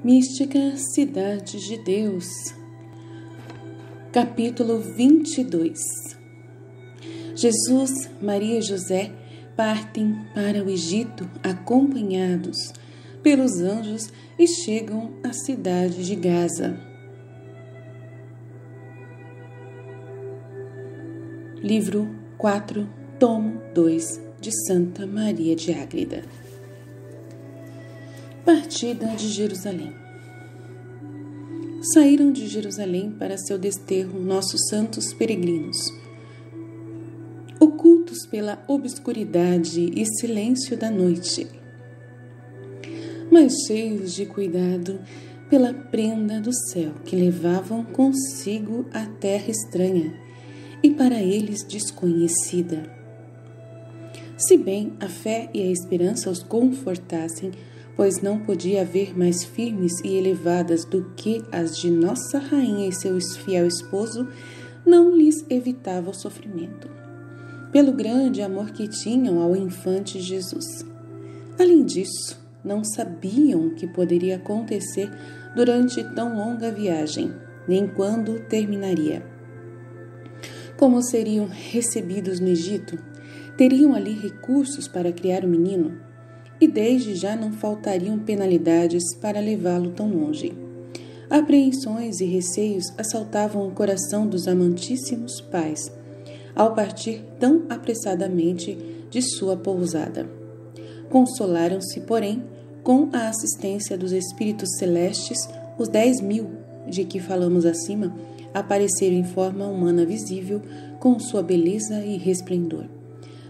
Mística Cidade de Deus, capítulo 22. Jesus, Maria e José partem para o Egito acompanhados pelos anjos e chegam à cidade de Gaza. Livro 4, tomo 2 de Santa Maria de Ágreda. Partida de Jerusalém. Saíram de Jerusalém para seu desterro nossos santos peregrinos, ocultos pela obscuridade e silêncio da noite, mas cheios de cuidado pela prenda do céu que levavam consigo a terra estranha e para eles desconhecida. Se bem a fé e a esperança os confortassem, pois não podia haver mais firmes e elevadas do que as de nossa rainha e seu fiel esposo, não lhes evitava o sofrimento, pelo grande amor que tinham ao infante Jesus. Além disso, não sabiam o que poderia acontecer durante tão longa viagem, nem quando terminaria. Como seriam recebidos no Egito? Teriam ali recursos para criar o menino? E desde já não faltariam penalidades para levá-lo tão longe. Apreensões e receios assaltavam o coração dos amantíssimos pais, ao partir tão apressadamente de sua pousada. Consolaram-se, porém, com a assistência dos espíritos celestes, os 10.000, de que falamos acima, apareceram em forma humana visível, com sua beleza e resplendor.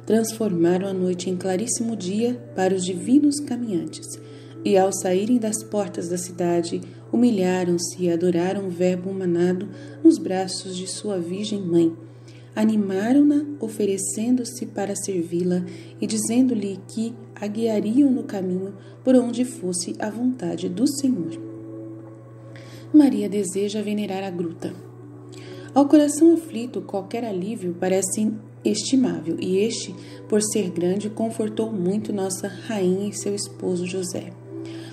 Transformaram a noite em claríssimo dia para os divinos caminhantes, e ao saírem das portas da cidade, humilharam-se e adoraram o Verbo humanado nos braços de sua Virgem Mãe. Animaram-na, oferecendo-se para servi-la e dizendo-lhe que a guiariam no caminho por onde fosse a vontade do Senhor. Maria deseja venerar a gruta. Ao coração aflito, qualquer alívio parece estimável, e este, por ser grande, confortou muito nossa rainha e seu esposo José.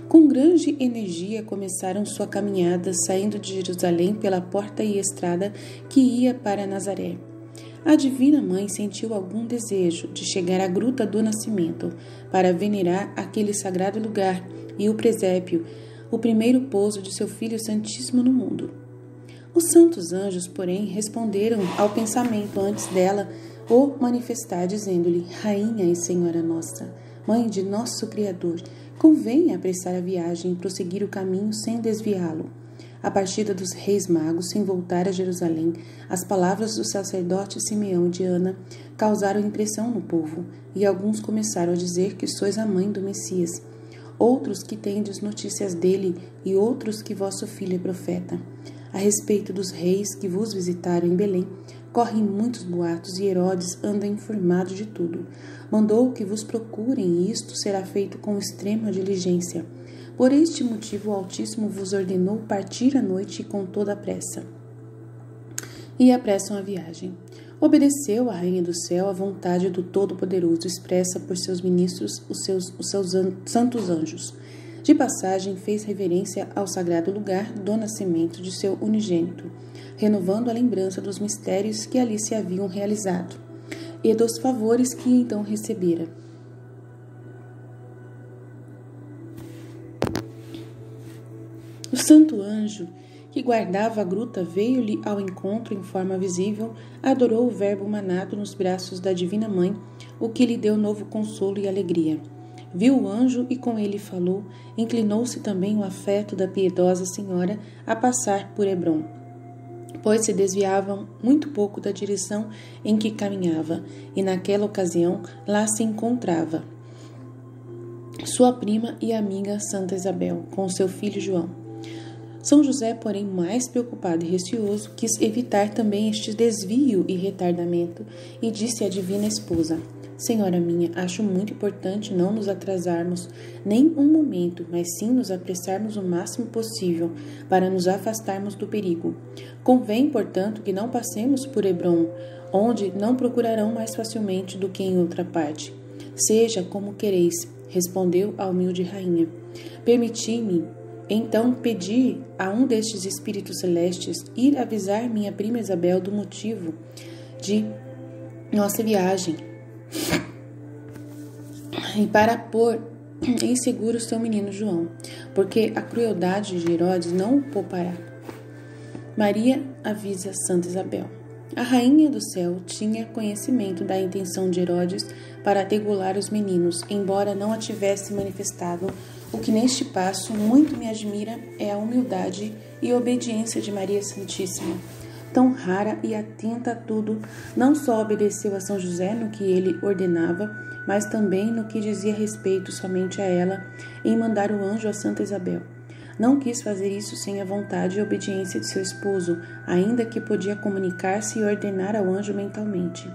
Com grande energia começaram sua caminhada, saindo de Jerusalém pela porta e estrada que ia para Nazaré. A Divina Mãe sentiu algum desejo de chegar à Gruta do Nascimento, para venerar aquele sagrado lugar e o presépio, o primeiro pouso de seu Filho Santíssimo no mundo. Os santos anjos, porém, responderam ao pensamento antes dela o manifestar, dizendo-lhe: Rainha e Senhora nossa, Mãe de nosso Criador, convém apressar a viagem e prosseguir o caminho sem desviá-lo. A partida dos reis magos, sem voltar a Jerusalém, as palavras do sacerdote Simeão e de Ana causaram impressão no povo, e alguns começaram a dizer que sois a mãe do Messias, outros que tendes notícias dele, e outros que vosso filho é profeta. A respeito dos reis que vos visitaram em Belém, correm muitos boatos e Herodes anda informado de tudo. Mandou que vos procurem e isto será feito com extrema diligência. Por este motivo o Altíssimo vos ordenou partir à noite com toda a pressa. E apressam a viagem. Obedeceu a Rainha do Céu à vontade do Todo-Poderoso expressa por seus ministros, os seus santos anjos. De passagem, fez reverência ao sagrado lugar do nascimento de seu unigênito, renovando a lembrança dos mistérios que ali se haviam realizado e dos favores que então recebera. O santo anjo que guardava a gruta veio-lhe ao encontro em forma visível, adorou o Verbo humanado nos braços da Divina Mãe, o que lhe deu novo consolo e alegria. Viu o anjo e com ele falou, inclinou-se também o afeto da piedosa senhora a passar por Hebrom, pois se desviavam muito pouco da direção em que caminhava, e naquela ocasião lá se encontrava sua prima e amiga Santa Isabel, com seu filho João. São José, porém, mais preocupado e receoso, quis evitar também este desvio e retardamento, e disse à divina esposa: Senhora minha, acho muito importante não nos atrasarmos nem um momento, mas sim nos apressarmos o máximo possível para nos afastarmos do perigo. Convém, portanto, que não passemos por Hebrom, onde não procurarão mais facilmente do que em outra parte. Seja como quereis, respondeu a humilde rainha. Permiti-me Então pedi a um destes espíritos celestes ir avisar minha prima Isabel do motivo de nossa viagem e para pôr em seguro seu menino João, porque a crueldade de Herodes não o poupará. Maria avisa Santa Isabel. A rainha do céu tinha conhecimento da intenção de Herodes para ategular os meninos, embora não a tivesse manifestado. O que neste passo muito me admira é a humildade e obediência de Maria Santíssima. Tão rara e atenta a tudo, não só obedeceu a São José no que ele ordenava, mas também no que dizia respeito somente a ela, em mandar o anjo a Santa Isabel. Não quis fazer isso sem a vontade e obediência de seu esposo, ainda que podia comunicar-se e ordenar ao anjo mentalmente.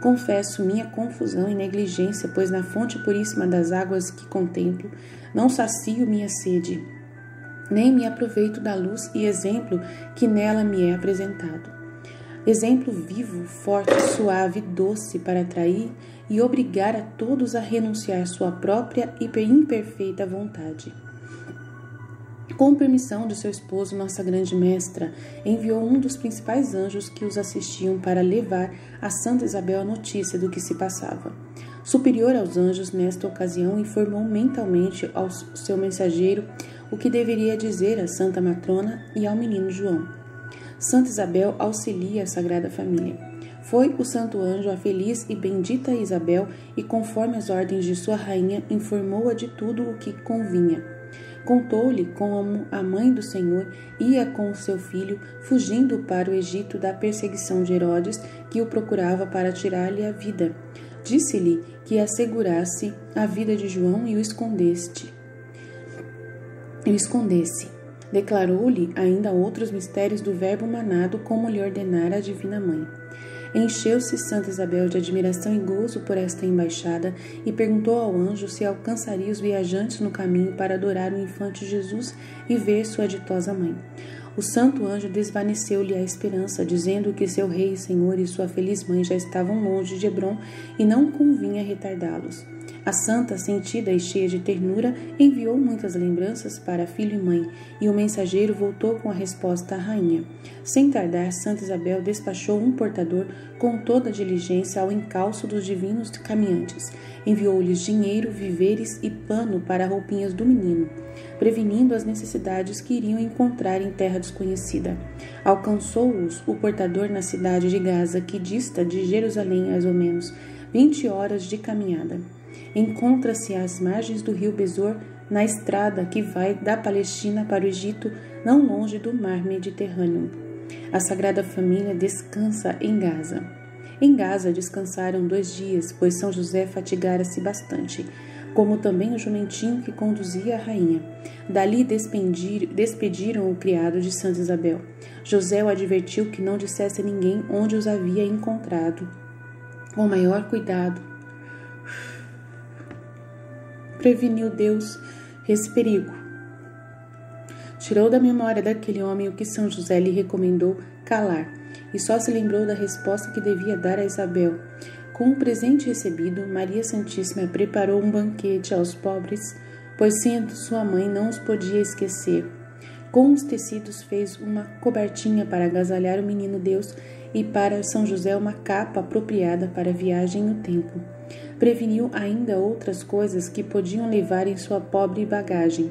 Confesso minha confusão e negligência, pois na fonte puríssima das águas que contemplo, não sacio minha sede, nem me aproveito da luz e exemplo que nela me é apresentado. Exemplo vivo, forte, suave, doce para atrair e obrigar a todos a renunciar sua própria e imperfeita vontade. Com permissão de seu esposo, nossa grande mestra enviou um dos principais anjos que os assistiam para levar a Santa Isabel a notícia do que se passava. Superior aos anjos, nesta ocasião, informou mentalmente ao seu mensageiro o que deveria dizer à Santa Matrona e ao menino João. Santa Isabel auxilia a Sagrada Família. Foi o santo anjo a feliz e bendita Isabel e, conforme as ordens de sua rainha, informou-a de tudo o que convinha. Contou-lhe como a mãe do Senhor ia com o seu filho, fugindo para o Egito da perseguição de Herodes, que o procurava para tirar-lhe a vida. Disse-lhe que assegurasse a vida de João e o escondesse. Declarou-lhe ainda outros mistérios do Verbo manado, como lhe ordenara a Divina Mãe. Encheu-se Santa Isabel de admiração e gozo por esta embaixada e perguntou ao anjo se alcançaria os viajantes no caminho para adorar o infante Jesus e ver sua ditosa mãe. O santo anjo desvaneceu-lhe a esperança, dizendo que seu rei e senhor e sua feliz mãe já estavam longe de Hebrom e não convinha retardá-los. A santa, sentida e cheia de ternura, enviou muitas lembranças para filho e mãe, e o mensageiro voltou com a resposta à rainha. Sem tardar, Santa Isabel despachou um portador com toda a diligência ao encalço dos divinos caminhantes. Enviou-lhes dinheiro, víveres e pano para roupinhas do menino, prevenindo as necessidades que iriam encontrar em terra desconhecida. Alcançou-os o portador na cidade de Gaza, que dista de Jerusalém mais ou menos 20 horas de caminhada. Encontra-se às margens do rio Besor, na estrada que vai da Palestina para o Egito, não longe do mar Mediterrâneo. A Sagrada Família descansa em Gaza. Em Gaza descansaram 2 dias, pois São José fatigara-se bastante, como também o jumentinho que conduzia a rainha. Dali despediram o criado de Santa Isabel. José o advertiu que não dissesse a ninguém onde os havia encontrado. Com maior cuidado, preveniu Deus esse perigo. Tirou da memória daquele homem o que São José lhe recomendou calar, e só se lembrou da resposta que devia dar a Isabel. Com o presente recebido, Maria Santíssima preparou um banquete aos pobres, pois sendo sua mãe não os podia esquecer. Com os tecidos fez uma cobertinha para agasalhar o menino Deus e para São José uma capa apropriada para a viagem no tempo. Preveniu ainda outras coisas que podiam levar em sua pobre bagagem.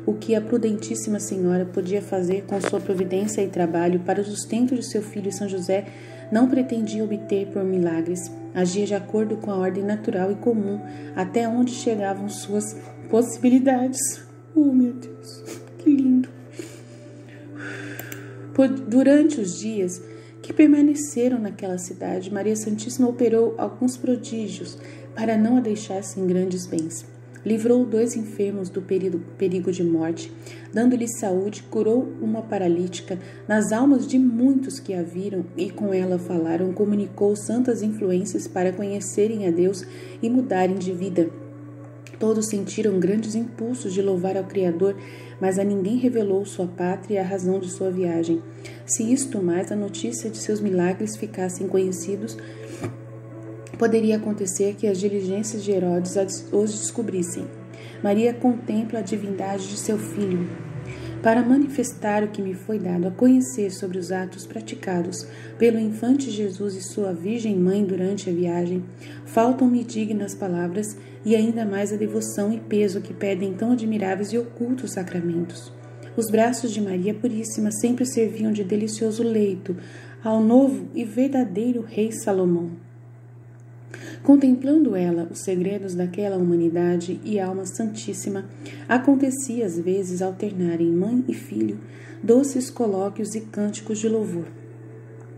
O que a prudentíssima senhora podia fazer com sua providência e trabalho para o sustento de seu filho São José, não pretendia obter por milagres. Agia de acordo com a ordem natural e comum, até onde chegavam suas possibilidades. Oh, meu Deus, que lindo! Durante os dias que permaneceram naquela cidade, Maria Santíssima operou alguns prodígios para não a deixar sem grandes bens. Livrou 2 enfermos do perigo de morte, dando-lhes saúde, curou uma paralítica. Nas almas de muitos que a viram e com ela falaram, comunicou santas influências para conhecerem a Deus e mudarem de vida. Todos sentiram grandes impulsos de louvar ao Criador, mas a ninguém revelou sua pátria e a razão de sua viagem. Se isto mais a notícia de seus milagres ficassem conhecidos, poderia acontecer que as diligências de Herodes os descobrissem. Maria contempla a divindade de seu filho. Para manifestar o que me foi dado a conhecer sobre os atos praticados pelo infante Jesus e sua Virgem Mãe durante a viagem, faltam-me dignas palavras e ainda mais a devoção e peso que pedem tão admiráveis e ocultos sacramentos. Os braços de Maria Puríssima sempre serviam de delicioso leito ao novo e verdadeiro rei Salomão. Contemplando ela os segredos daquela humanidade e alma santíssima, acontecia às vezes alternarem mãe e filho doces colóquios e cânticos de louvor.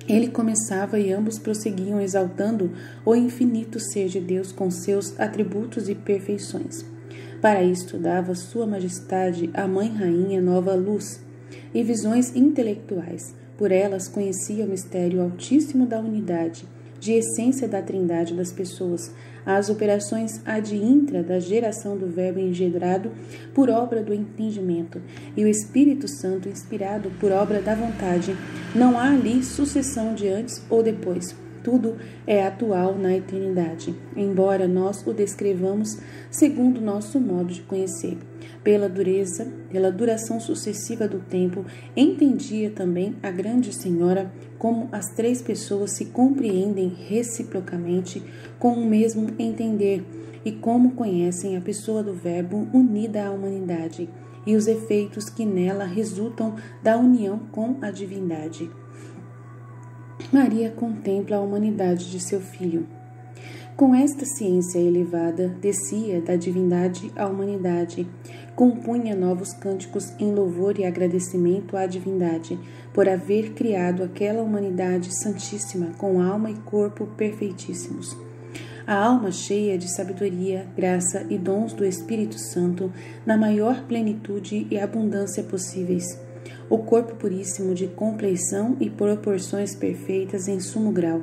Ele começava e ambos prosseguiam exaltando o infinito ser de Deus com seus atributos e perfeições. Para isto dava Sua Majestade a Mãe Rainha nova luz e visões intelectuais. Por elas conhecia o mistério altíssimo da unidade, de essência da trindade das pessoas, as operações ad intra da geração do Verbo engendrado por obra do entendimento e o Espírito Santo inspirado por obra da vontade. Não há ali sucessão de antes ou depois. Tudo é atual na eternidade, embora nós o descrevamos segundo nosso modo de conhecer. Pela duração sucessiva do tempo, entendia também a Grande Senhora como as três pessoas se compreendem reciprocamente com o mesmo entender e como conhecem a pessoa do Verbo unida à humanidade e os efeitos que nela resultam da união com a divindade. Maria contempla a humanidade de seu filho. Com esta ciência elevada, descia da divindade à humanidade, compunha novos cânticos em louvor e agradecimento à divindade, por haver criado aquela humanidade santíssima com alma e corpo perfeitíssimos. A alma cheia de sabedoria, graça e dons do Espírito Santo, na maior plenitude e abundância possíveis. O corpo puríssimo de compleição e proporções perfeitas em sumo grau.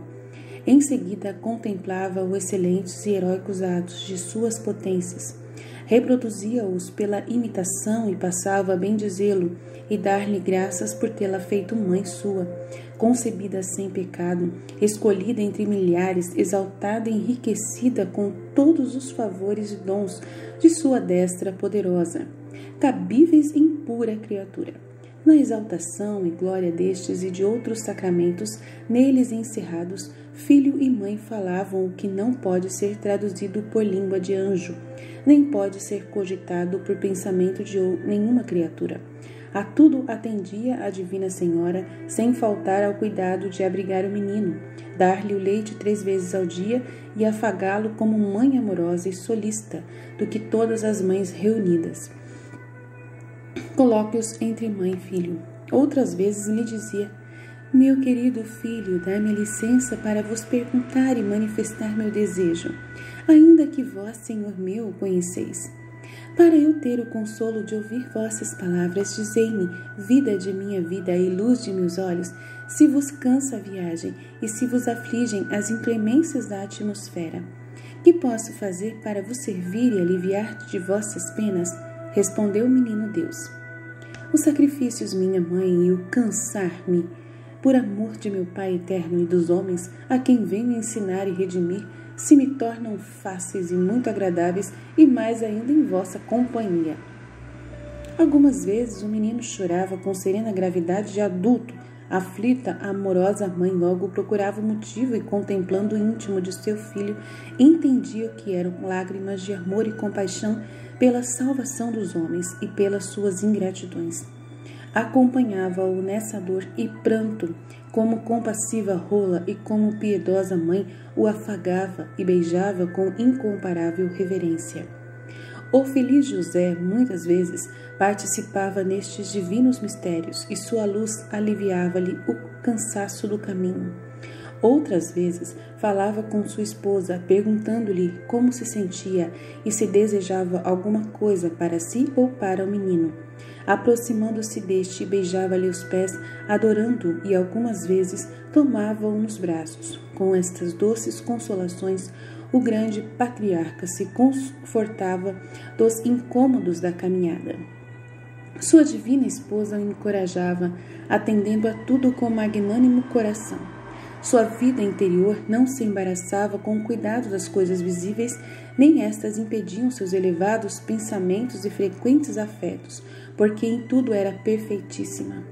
Em seguida, contemplava os excelentes e heróicos atos de suas potências. Reproduzia-os pela imitação e passava a bendizê-lo e dar-lhe graças por tê-la feito mãe sua, concebida sem pecado, escolhida entre milhares, exaltada e enriquecida com todos os favores e dons de sua destra poderosa, cabíveis em pura criatura. Na exaltação e glória destes e de outros sacramentos, neles encerrados, filho e mãe falavam o que não pode ser traduzido por língua de anjo, nem pode ser cogitado por pensamento de nenhuma criatura. A tudo atendia a Divina Senhora, sem faltar ao cuidado de abrigar o menino, dar-lhe o leite 3 vezes ao dia e afagá-lo como mãe amorosa e solícita do que todas as mães reunidas. Colóquios entre mãe e filho. Outras vezes lhe dizia: meu querido filho, dá-me licença para vos perguntar e manifestar meu desejo, ainda que vós, Senhor meu, o conheceis. Para eu ter o consolo de ouvir vossas palavras, dizei-me, vida de minha vida e luz de meus olhos, se vos cansa a viagem e se vos afligem as inclemências da atmosfera. Que posso fazer para vos servir e aliviar de vossas penas? Respondeu o menino Deus. Os sacrifícios, minha mãe, e o cansar-me, por amor de meu Pai eterno e dos homens, a quem venho ensinar e redimir, se me tornam fáceis e muito agradáveis, e mais ainda em vossa companhia. Algumas vezes o menino chorava com serena gravidade de adulto. Aflita, a amorosa mãe logo procurava o motivo e, contemplando o íntimo de seu filho, entendia o que eram lágrimas de amor e compaixão pela salvação dos homens e pelas suas ingratidões. Acompanhava-o nessa dor e pranto, como compassiva rola e como piedosa mãe o afagava e beijava com incomparável reverência. O feliz José, muitas vezes, participava nestes divinos mistérios e sua luz aliviava-lhe o cansaço do caminho. Outras vezes, falava com sua esposa, perguntando-lhe como se sentia e se desejava alguma coisa para si ou para o menino. Aproximando-se deste, beijava-lhe os pés, adorando-o e algumas vezes tomava-o nos braços. Com estas doces consolações, o grande patriarca se confortava dos incômodos da caminhada. Sua divina esposa o encorajava, atendendo a tudo com magnânimo coração. Sua vida interior não se embaraçava com o cuidado das coisas visíveis, nem estas impediam seus elevados pensamentos e frequentes afetos, porque em tudo era perfeitíssima.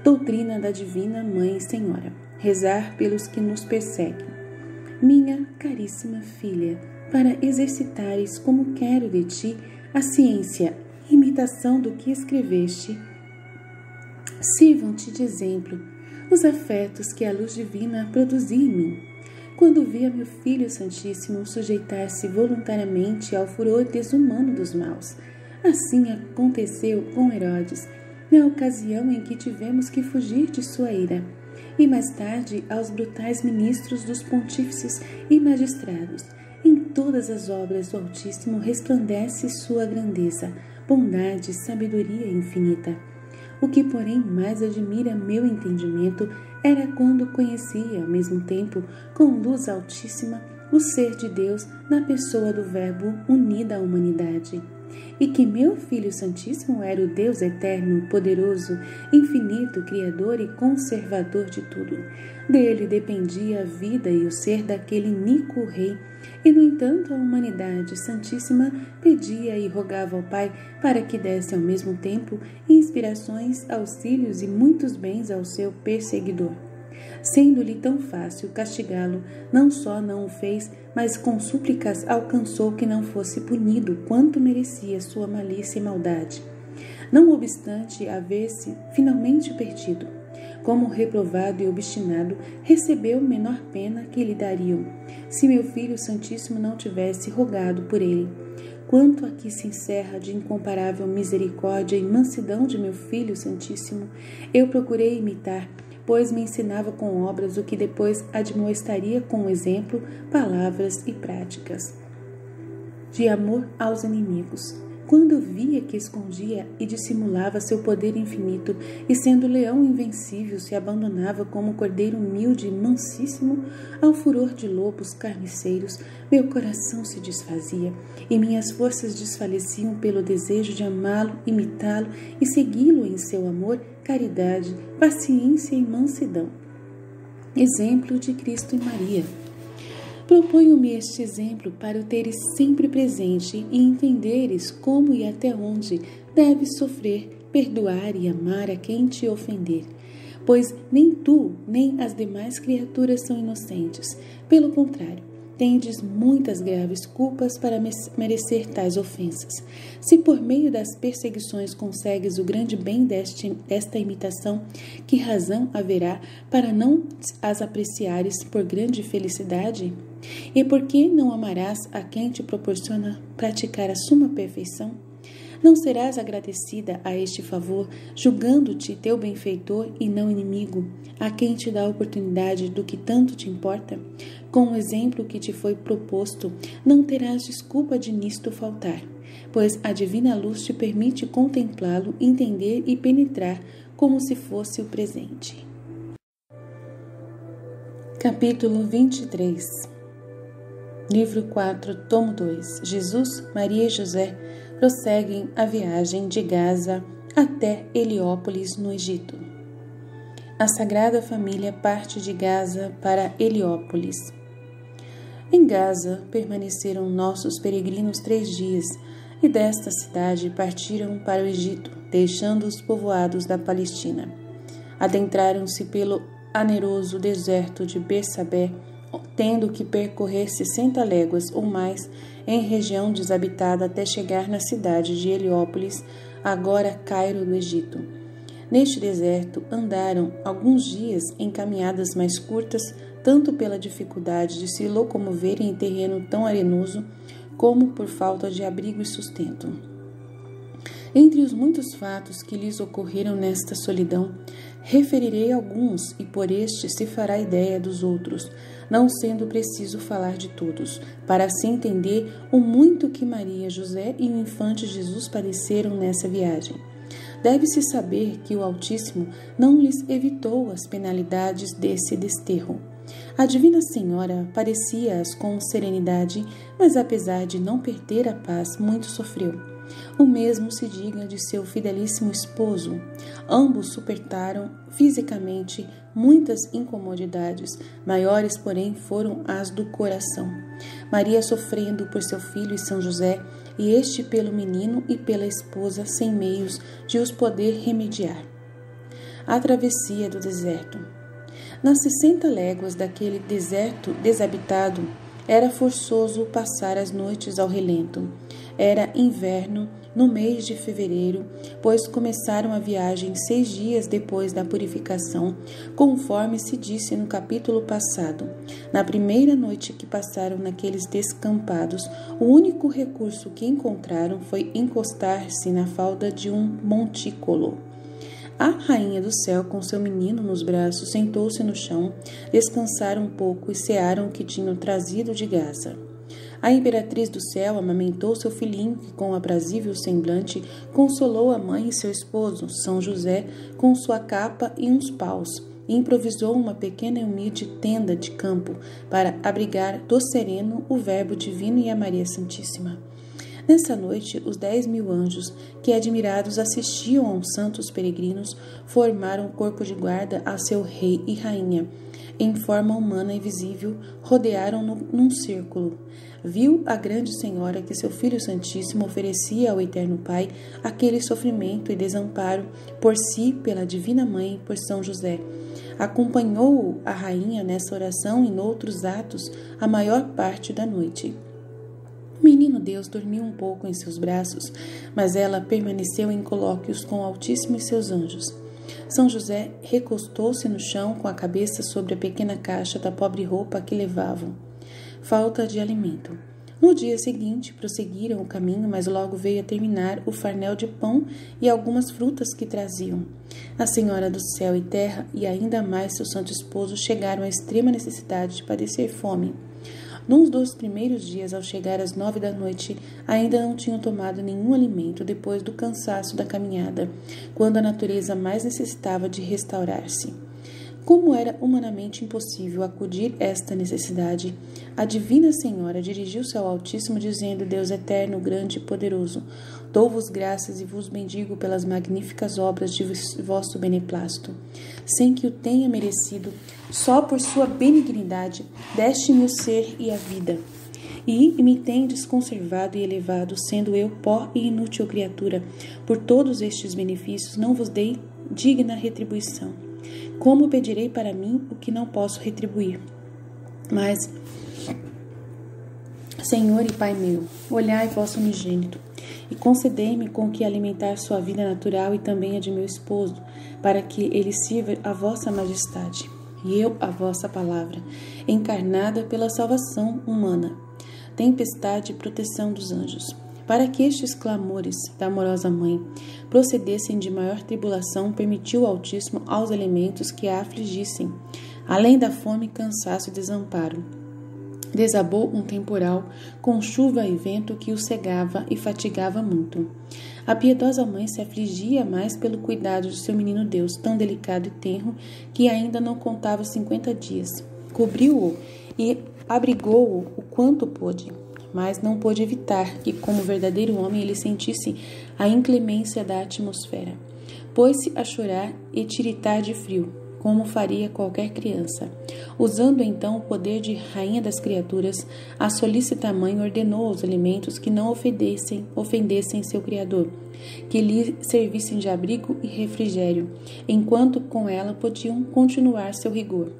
Doutrina da Divina Mãe e Senhora. Rezar pelos que nos perseguem. Minha caríssima filha, para exercitares como quero de ti a ciência, imitação do que escreveste, sirvam-te de exemplo os afetos que a luz divina produzia em mim. Quando via meu Filho Santíssimo sujeitar-se voluntariamente ao furor desumano dos maus, assim aconteceu com Herodes, na ocasião em que tivemos que fugir de sua ira, e mais tarde aos brutais ministros dos pontífices e magistrados. Em todas as obras do Altíssimo resplandece sua grandeza, bondade e sabedoria infinita. O que, porém, mais admira meu entendimento era quando conhecia, ao mesmo tempo, com luz altíssima, o ser de Deus na pessoa do Verbo unida à humanidade, e que meu Filho Santíssimo era o Deus eterno, poderoso, infinito, criador e conservador de tudo. Dele dependia a vida e o ser daquele iníquo rei, e, no entanto, a humanidade santíssima pedia e rogava ao Pai para que desse ao mesmo tempo inspirações, auxílios e muitos bens ao seu perseguidor. Sendo-lhe tão fácil castigá-lo, não só não o fez, mas com súplicas alcançou que não fosse punido quanto merecia sua malícia e maldade. Não obstante haver-se finalmente perdido, como reprovado e obstinado, recebeu menor pena que lhe dariam, se meu Filho Santíssimo não tivesse rogado por ele. Quanto aqui se encerra de incomparável misericórdia e mansidão de meu Filho Santíssimo, eu procurei imitar, pois me ensinava com obras o que depois admoestaria com exemplo, palavras e práticas. De amor aos inimigos. Quando eu via que escondia e dissimulava seu poder infinito, e sendo leão invencível se abandonava como cordeiro humilde e mansíssimo ao furor de lobos carniceiros, meu coração se desfazia, e minhas forças desfaleciam pelo desejo de amá-lo, imitá-lo e segui-lo em seu amor, caridade, paciência e mansidão. Exemplo de Cristo e Maria. Proponho-me este exemplo para o teres sempre presente e entenderes como e até onde deves sofrer, perdoar e amar a quem te ofender. Pois nem tu, nem as demais criaturas são inocentes. Pelo contrário, tendes muitas graves culpas para merecer tais ofensas. Se por meio das perseguições consegues o grande bem desta imitação, que razão haverá para não as apreciares por grande felicidade? E por que não amarás a quem te proporciona praticar a suma perfeição? Não serás agradecida a este favor, julgando-te teu benfeitor e não inimigo, a quem te dá a oportunidade do que tanto te importa? Com o exemplo que te foi proposto, não terás desculpa de nisto faltar, pois a divina luz te permite contemplá-lo, entender e penetrar como se fosse o presente. Capítulo 23. Livro 4, tomo 2. Jesus, Maria e José prosseguem a viagem de Gaza até Heliópolis, no Egito. A Sagrada Família parte de Gaza para Heliópolis. Em Gaza permaneceram nossos peregrinos 3 dias e desta cidade partiram para o Egito, deixando os povoados da Palestina. Adentraram-se pelo aneroso deserto de Bersabé, tendo que percorrer 60 léguas ou mais em região desabitada até chegar na cidade de Heliópolis, agora Cairo do Egito. Neste deserto andaram alguns dias em caminhadas mais curtas, tanto pela dificuldade de se locomoverem em terreno tão arenoso, como por falta de abrigo e sustento. Entre os muitos fatos que lhes ocorreram nesta solidão, referirei alguns, e por este se fará ideia dos outros, não sendo preciso falar de todos, para se entender o muito que Maria, José e o infante Jesus padeceram nessa viagem. Deve-se saber que o Altíssimo não lhes evitou as penalidades desse desterro. A Divina Senhora parecia-as com serenidade, mas apesar de não perder a paz, muito sofreu. O mesmo se diga de seu fidelíssimo esposo. Ambos suportaram fisicamente muitas incomodidades, maiores, porém, foram as do coração. Maria sofrendo por seu filho e São José, e este pelo menino e pela esposa, sem meios de os poder remediar. A travessia do deserto. Nas 60 léguas daquele deserto desabitado, era forçoso passar as noites ao relento. Era inverno, no mês de fevereiro, pois começaram a viagem 6 dias depois da purificação, conforme se disse no capítulo passado. Na primeira noite que passaram naqueles descampados, o único recurso que encontraram foi encostar-se na falda de um montículo. A rainha do céu, com seu menino nos braços, sentou-se no chão, descansaram um pouco e cearam o que tinham trazido de Gaza. A imperatriz do céu amamentou seu filhinho, que com aprazível semblante consolou a mãe e seu esposo, São José, com sua capa e uns paus, e improvisou uma pequena e humilde tenda de campo para abrigar do sereno o Verbo Divino e a Maria Santíssima. Nessa noite, os 10.000 anjos, que admirados assistiam aos santos peregrinos, formaram o corpo de guarda a seu rei e rainha. Em forma humana e visível, rodearam-no num círculo. Viu a grande senhora que seu Filho Santíssimo oferecia ao Eterno Pai aquele sofrimento e desamparo por si, pela Divina Mãe, por São José. Acompanhou-o a rainha nessa oração e noutros atos a maior parte da noite. O menino Deus dormiu um pouco em seus braços, mas ela permaneceu em colóquios com o Altíssimo e seus anjos. São José recostou-se no chão com a cabeça sobre a pequena caixa da pobre roupa que levavam. Falta de alimento. No dia seguinte, prosseguiram o caminho, mas logo veio a terminar o farnel de pão e algumas frutas que traziam. A Senhora do céu e terra e ainda mais seu santo esposo chegaram à extrema necessidade de padecer fome. Num dos primeiros dias, ao chegar às 9 da noite, ainda não tinham tomado nenhum alimento depois do cansaço da caminhada, quando a natureza mais necessitava de restaurar-se. Como era humanamente impossível acudir esta necessidade, a Divina Senhora dirigiu-se ao Altíssimo, dizendo: Deus eterno, grande e poderoso, dou-vos graças e vos bendigo pelas magníficas obras de vosso beneplácito. Sem que o tenha merecido, só por sua benignidade, deste-me o ser e a vida. E me tendes conservado e elevado, sendo eu pó e inútil criatura. Por todos estes benefícios não vos dei digna retribuição. Como pedirei para mim o que não posso retribuir? Mas, Senhor e Pai meu, olhai vosso unigênito, e concedei-me com que alimentar sua vida natural e também a de meu esposo, para que ele sirva a vossa majestade, e eu a vossa palavra, encarnada pela salvação humana, tempestade e proteção dos anjos. Para que estes clamores da amorosa mãe procedessem de maior tribulação, permitiu o Altíssimo aos elementos que a afligissem, além da fome, cansaço e desamparo. Desabou um temporal, com chuva e vento que o cegava e fatigava muito. A piedosa mãe se afligia mais pelo cuidado de seu menino Deus, tão delicado e tenro, que ainda não contava 50 dias. Cobriu-o e abrigou-o o quanto pôde, mas não pôde evitar que, como verdadeiro homem, ele sentisse a inclemência da atmosfera. Pôs-se a chorar e tiritar de frio, como faria qualquer criança. Usando então o poder de rainha das criaturas, a solícita mãe ordenou aos alimentos que não ofendessem seu Criador, que lhe servissem de abrigo e refrigério, enquanto com ela podiam continuar seu rigor.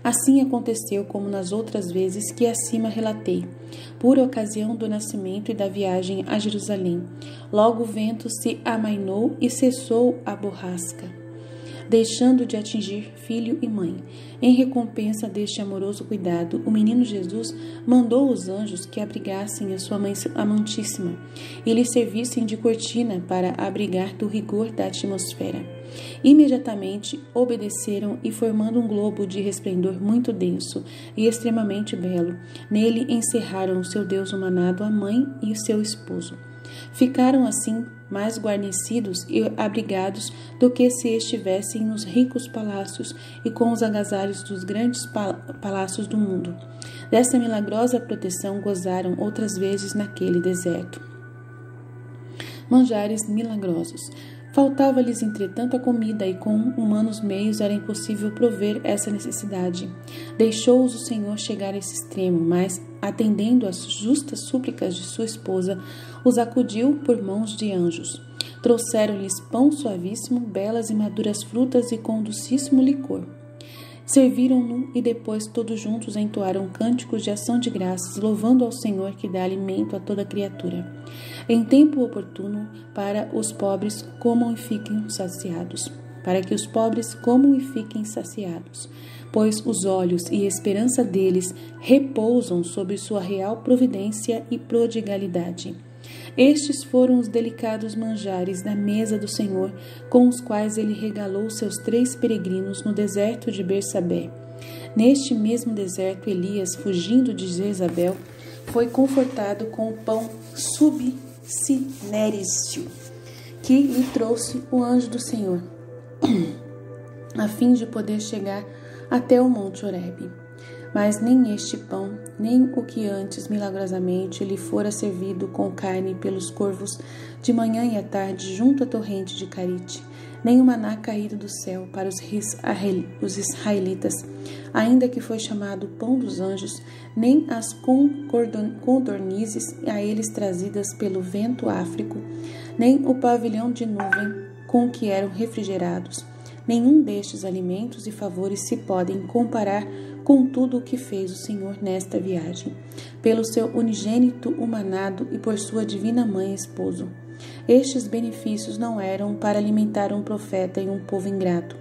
Assim aconteceu como nas outras vezes que acima relatei, por ocasião do nascimento e da viagem a Jerusalém. Logo o vento se amainou e cessou a borrasca, deixando de atingir filho e mãe. Em recompensa deste amoroso cuidado, o menino Jesus mandou os anjos que abrigassem a sua mãe amantíssima e lhe servissem de cortina para abrigar do rigor da atmosfera. Imediatamente obedeceram e, formando um globo de resplendor muito denso e extremamente belo, nele encerraram o seu Deus humanado, a mãe e o seu esposo. Ficaram assim mais guarnecidos e abrigados do que se estivessem nos ricos palácios e com os agasalhos dos grandes palácios do mundo. Dessa milagrosa proteção gozaram outras vezes naquele deserto. manjares milagrosos. Faltava-lhes, entretanto, a comida, e com humanos meios era impossível prover essa necessidade. Deixou-os o Senhor chegar a esse extremo, mas, atendendo às justas súplicas de sua esposa, os acudiu por mãos de anjos. Trouxeram-lhes pão suavíssimo, belas e maduras frutas e com docíssimo licor. Serviram-no e depois todos juntos entoaram cânticos de ação de graças, louvando ao Senhor que dá alimento a toda criatura. Em tempo oportuno, para os pobres comam e fiquem saciados. Para que os pobres comam e fiquem saciados. Pois os olhos e esperança deles repousam sobre sua real providência e prodigalidade. Estes foram os delicados manjares da mesa do Senhor, com os quais ele regalou seus 3 peregrinos no deserto de Bersabé. Neste mesmo deserto, Elias, fugindo de Jezabel, foi confortado com o pão subsinério que lhe trouxe o anjo do Senhor, a fim de poder chegar até o monte Horebe. Mas nem este pão, nem o que antes milagrosamente lhe fora servido com carne pelos corvos de manhã e à tarde junto à torrente de Carite, nem o maná caído do céu para os israelitas, ainda que foi chamado pão dos anjos, nem as codornizes a eles trazidas pelo vento áfrico, nem o pavilhão de nuvem com que eram refrigerados. Nenhum destes alimentos e favores se podem comparar com tudo o que fez o Senhor nesta viagem, pelo seu unigênito humanado e por sua divina mãe e esposo. Estes benefícios não eram para alimentar um profeta e um povo ingrato,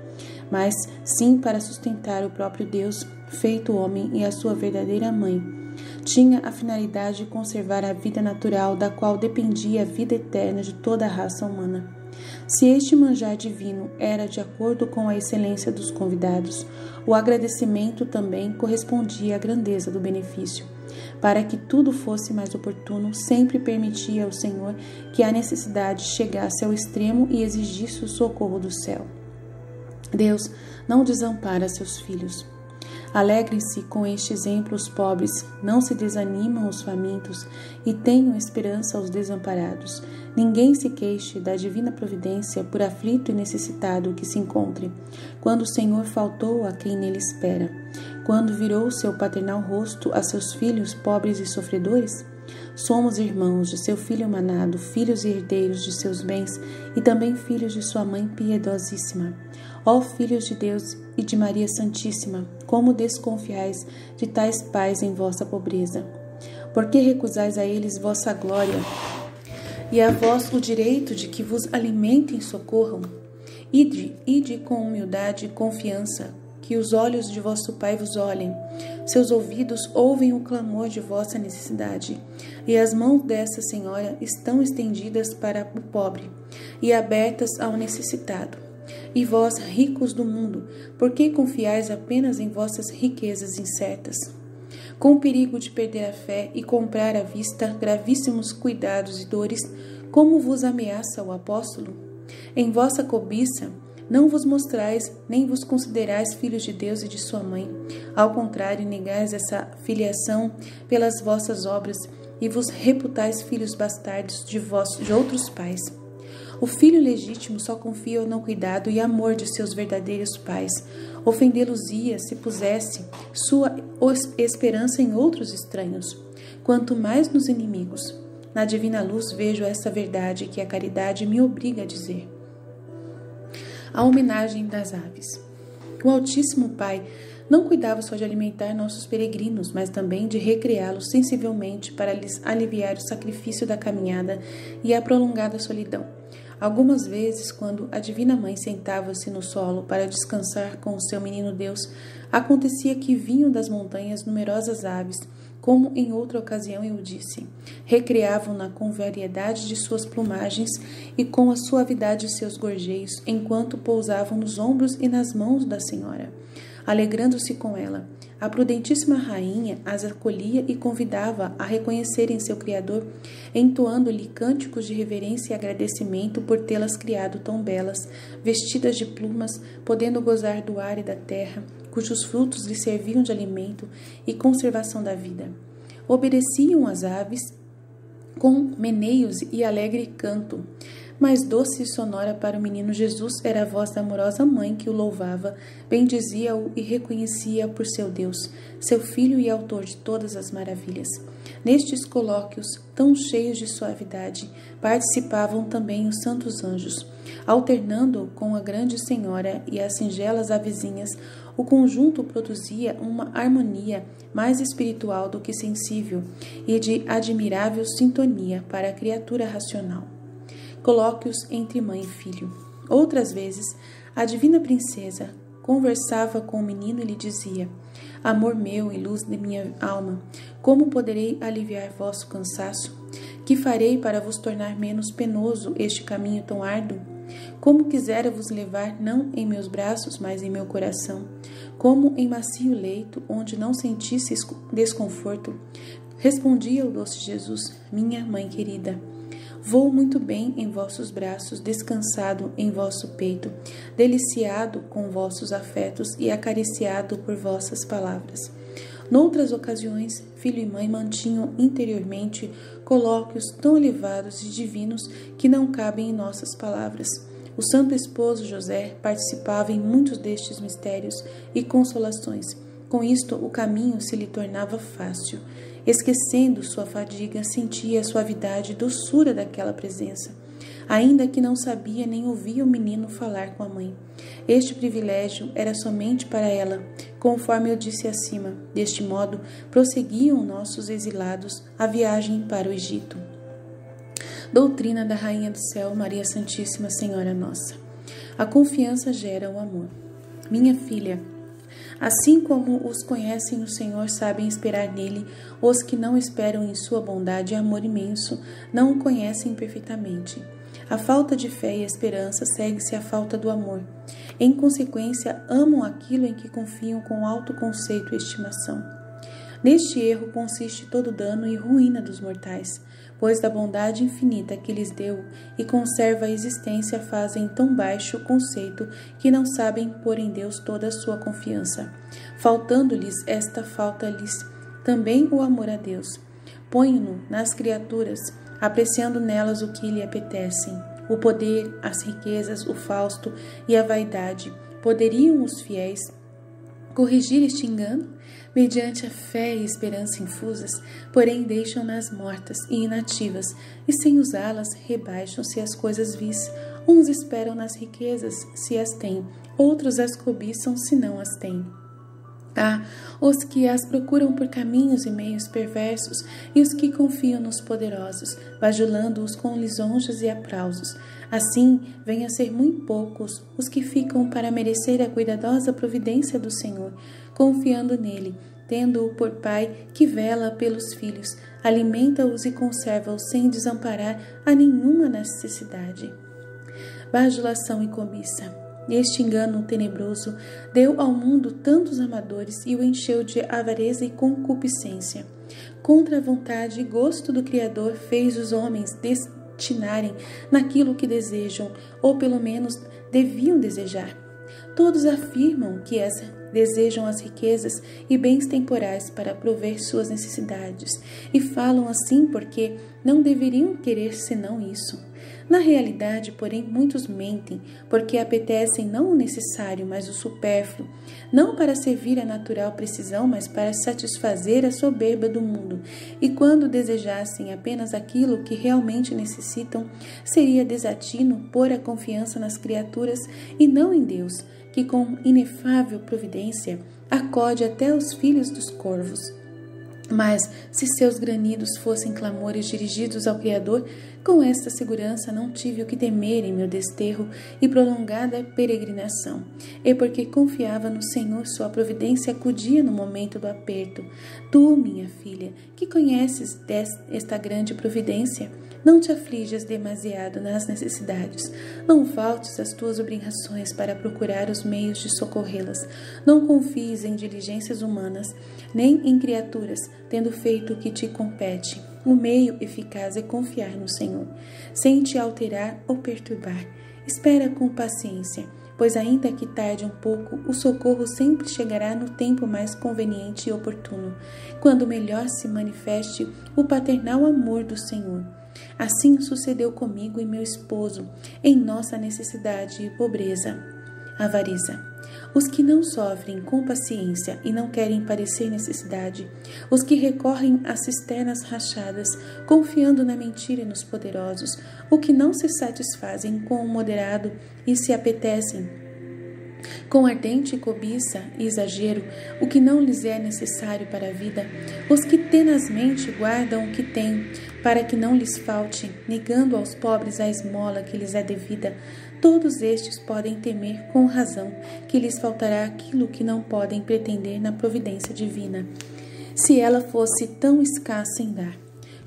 mas sim para sustentar o próprio Deus, feito homem, e a sua verdadeira mãe. Tinha a finalidade de conservar a vida natural da qual dependia a vida eterna de toda a raça humana. Se este manjar divino era de acordo com a excelência dos convidados, o agradecimento também correspondia à grandeza do benefício. Para que tudo fosse mais oportuno, sempre permitia ao Senhor que a necessidade chegasse ao extremo e exigisse o socorro do céu. Deus não desampara seus filhos. Alegrem-se com este exemplo os pobres, não se desanimam os famintos e tenham esperança os desamparados. Ninguém se queixe da divina providência por aflito e necessitado que se encontre, quando o Senhor faltou a quem nele espera, quando virou seu paternal rosto a seus filhos pobres e sofredores. Somos irmãos de seu filho amanado, filhos e herdeiros de seus bens e também filhos de sua mãe piedosíssima. Ó filhos de Deus e de Maria Santíssima, como desconfiais de tais pais em vossa pobreza? Por que recusais a eles vossa glória e a vós o direito de que vos alimentem e socorram? Ide com humildade e confiança, que os olhos de vosso Pai vos olhem, seus ouvidos ouvem o clamor de vossa necessidade, e as mãos dessa Senhora estão estendidas para o pobre e abertas ao necessitado. E vós, ricos do mundo, por que confiais apenas em vossas riquezas incertas? Com o perigo de perder a fé e comprar à vista gravíssimos cuidados e dores, como vos ameaça o apóstolo? Em vossa cobiça, não vos mostrais, nem vos considerais filhos de Deus e de sua mãe. Ao contrário, negais essa filiação pelas vossas obras e vos reputais filhos bastardos de outros pais. O filho legítimo só confia no cuidado e amor de seus verdadeiros pais. Ofendê-los-ia se pusesse sua esperança em outros estranhos, quanto mais nos inimigos. Na divina luz vejo essa verdade que a caridade me obriga a dizer. A homenagem das aves. O Altíssimo Pai não cuidava só de alimentar nossos peregrinos, mas também de recreá-los sensivelmente para lhes aliviar o sacrifício da caminhada e a prolongada solidão. Algumas vezes, quando a Divina Mãe sentava-se no solo para descansar com o seu menino Deus, acontecia que vinham das montanhas numerosas aves, como em outra ocasião eu disse, recreavam-na com variedade de suas plumagens e com a suavidade de seus gorjeios, enquanto pousavam nos ombros e nas mãos da Senhora. Alegrando-se com ela, a prudentíssima rainha as acolhia e convidava a reconhecerem seu Criador, entoando-lhe cânticos de reverência e agradecimento por tê-las criado tão belas, vestidas de plumas, podendo gozar do ar e da terra, cujos frutos lhe serviam de alimento e conservação da vida. Obedeciam as aves com meneios e alegre canto. Mais doce e sonora para o menino Jesus era a voz da amorosa mãe que o louvava, bendizia-o e reconhecia por seu Deus, seu Filho e autor de todas as maravilhas. Nestes colóquios, tão cheios de suavidade, participavam também os santos anjos. Alternando com a grande senhora e as singelas avezinhas, o conjunto produzia uma harmonia mais espiritual do que sensível e de admirável sintonia para a criatura racional. Colóquios entre mãe e filho. Outras vezes, a divina princesa conversava com o menino e lhe dizia: Amor meu e luz de minha alma, como poderei aliviar vosso cansaço? Que farei para vos tornar menos penoso este caminho tão árduo? Como quisera vos levar não em meus braços, mas em meu coração, como em macio leito, onde não sentisse desconforto. Respondia o doce Jesus: Minha mãe querida, vou muito bem em vossos braços, descansado em vosso peito, deliciado com vossos afetos e acariciado por vossas palavras. Noutras ocasiões, filho e mãe mantinham interiormente colóquios tão elevados e divinos que não cabem em nossas palavras. O santo esposo José participava em muitos destes mistérios e consolações. Com isto, o caminho se lhe tornava fácil. Esquecendo sua fadiga, sentia a suavidade e doçura daquela presença, ainda que não sabia nem ouvia o menino falar com a mãe. Este privilégio era somente para ela, conforme eu disse acima. Deste modo, prosseguiam nossos exilados a viagem para o Egito. Doutrina da Rainha do Céu, Maria Santíssima Senhora Nossa. A confiança gera o amor. Minha filha, assim como os conhecem o Senhor, sabem esperar nele, os que não esperam em sua bondade e amor imenso, não o conhecem perfeitamente. A falta de fé e esperança segue-se à falta do amor. Em consequência, amam aquilo em que confiam com alto conceito e estimação. Neste erro consiste todo o dano e ruína dos mortais, pois da bondade infinita que lhes deu e conserva a existência fazem tão baixo conceito que não sabem pôr em Deus toda a sua confiança. Faltando-lhes esta, falta-lhes também o amor a Deus. Põe-no nas criaturas, apreciando nelas o que lhe apetecem. O poder, as riquezas, o fausto e a vaidade. Poderiam os fiéis corrigir este engano? Mediante a fé e esperança infusas, porém deixam-nas mortas e inativas, e sem usá-las rebaixam-se as coisas vis. Uns esperam nas riquezas, se as têm, outros as cobiçam, se não as têm. Há os que as procuram por caminhos e meios perversos, e os que confiam nos poderosos, bajulando-os com lisonjas e aplausos. Assim, vêm a ser muito poucos os que ficam para merecer a cuidadosa providência do Senhor, confiando nele, tendo-o por pai que vela pelos filhos, alimenta-os e conserva-os sem desamparar a nenhuma necessidade. Bajulação e cobiça. Este engano tenebroso deu ao mundo tantos amadores e o encheu de avareza e concupiscência. Contra a vontade e gosto do Criador, fez os homens destinarem naquilo que desejam, ou pelo menos deviam desejar. Todos afirmam que desejam as riquezas e bens temporais para prover suas necessidades, e falam assim porque não deveriam querer senão isso. Na realidade, porém, muitos mentem, porque apetecem não o necessário, mas o supérfluo, não para servir à natural precisão, mas para satisfazer a soberba do mundo. E quando desejassem apenas aquilo que realmente necessitam, seria desatino pôr a confiança nas criaturas e não em Deus, que com inefável providência acode até os filhos dos corvos. Mas, se seus granidos fossem clamores dirigidos ao Criador, com esta segurança não tive o que temer em meu desterro e prolongada peregrinação. E porque confiava no Senhor, sua providência acudia no momento do aperto. Tu, minha filha, que conheces esta grande providência, não te aflijas demasiado nas necessidades. Não faltes às tuas obrigações para procurar os meios de socorrê-las. Não confies em diligências humanas, nem em criaturas, tendo feito o que te compete. O meio eficaz é confiar no Senhor, sem te alterar ou perturbar. Espera com paciência, pois ainda que tarde um pouco, o socorro sempre chegará no tempo mais conveniente e oportuno, quando melhor se manifeste o paternal amor do Senhor. Assim sucedeu comigo e meu esposo, em nossa necessidade e pobreza. Avareza. Os que não sofrem com paciência e não querem padecer necessidade, os que recorrem a cisternas rachadas, confiando na mentira e nos poderosos, o que não se satisfazem com o moderado e se apetecem com ardente cobiça e exagero o que não lhes é necessário para a vida, os que tenazmente guardam o que têm, para que não lhes falte, negando aos pobres a esmola que lhes é devida, todos estes podem temer com razão que lhes faltará aquilo que não podem pretender na providência divina, se ela fosse tão escassa em dar,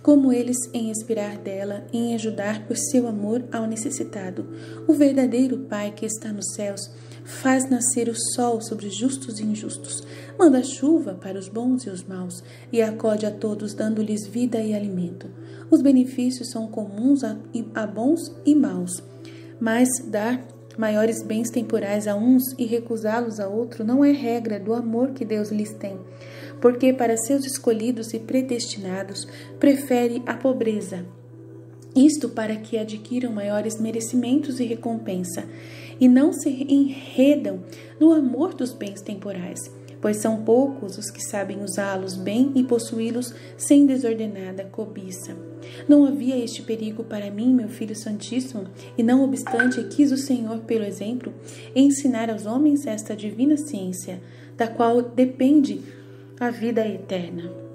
como eles em expirar dela e em ajudar por seu amor ao necessitado. O verdadeiro Pai que está nos céus faz nascer o sol sobre os justos e injustos, manda chuva para os bons e os maus, e acode a todos, dando-lhes vida e alimento. Os benefícios são comuns a bons e maus, mas dar maiores bens temporais a uns e recusá-los a outro não é regra do amor que Deus lhes tem, porque para seus escolhidos e predestinados prefere a pobreza, isto para que adquiram maiores merecimentos e recompensa, e não se enredam no amor dos bens temporais, pois são poucos os que sabem usá-los bem e possuí-los sem desordenada cobiça. Não havia este perigo para mim, meu Filho Santíssimo, e não obstante quis o Senhor, pelo exemplo, ensinar aos homens esta divina ciência, da qual depende a vida eterna.